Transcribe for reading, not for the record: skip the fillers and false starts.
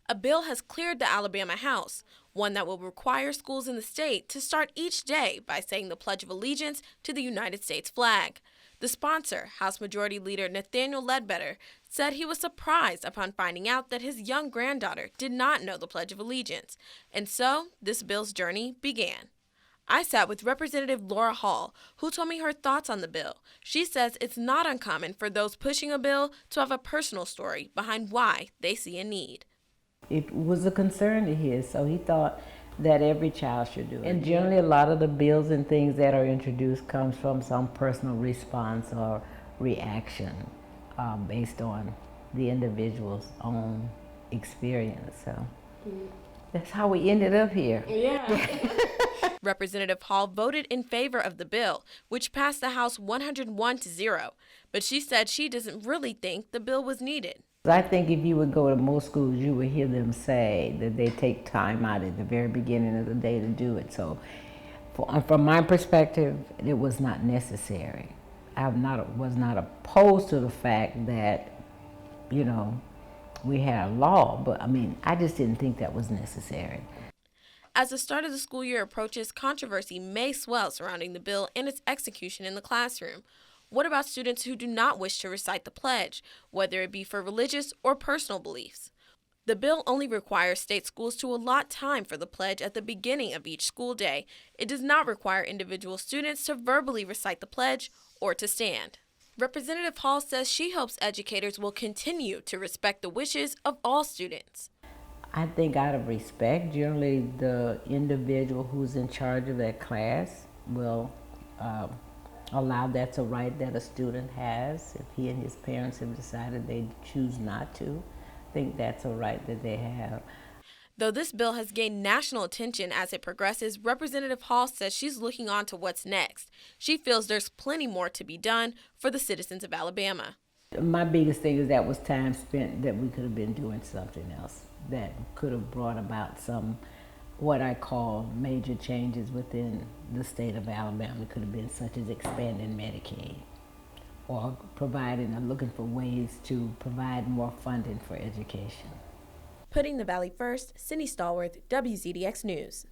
A bill has cleared the Alabama House, one that will require schools in the state to start each day by saying the Pledge of Allegiance to the United States flag. The sponsor, House Majority Leader Nathaniel Ledbetter, said he was surprised upon finding out that his young granddaughter did not know the Pledge of Allegiance, and so this bill's journey began. I sat with Representative Laura Hall, who told me her thoughts on the bill. She says it's not uncommon for those pushing a bill to have a personal story behind why they see a need. It was a concern to his, so he thought that every child should do it. And generally a lot of the bills and things that are introduced comes from some personal response or reaction based on the individual's own experience. So that's how we ended up here. Yeah. Representative Hall voted in favor of the bill, which passed the House 101-0, but she said she doesn't really think the bill was needed. I think if you would go to most schools, you would hear them say that they take time out at the very beginning of the day to do it. So from my perspective, it was not necessary. I was not opposed to the fact that, you know, we had a law, but I just didn't think that was necessary. As the start of the school year approaches, controversy may swell surrounding the bill and its execution in the classroom. What about students who do not wish to recite the pledge, whether it be for religious or personal beliefs? The bill only requires state schools to allot time for the pledge at the beginning of each school day. It does not require individual students to verbally recite the pledge or to stand. Representative Hall says she hopes educators will continue to respect the wishes of all students. I think out of respect, generally the individual who's in charge of that class will allow that's a right that a student has. If he and his parents have decided they choose not to, I think that's a right that they have. Though this bill has gained national attention as it progresses, Representative Hall says she's looking on to what's next. She feels there's plenty more to be done for the citizens of Alabama. My biggest thing is that was time spent that we could have been doing something else that could have brought about some, what I call major changes within the state of Alabama. It could have been such as expanding Medicaid or looking for ways to provide more funding for education. Putting the Valley first, Cindy Stallworth, WZDX News.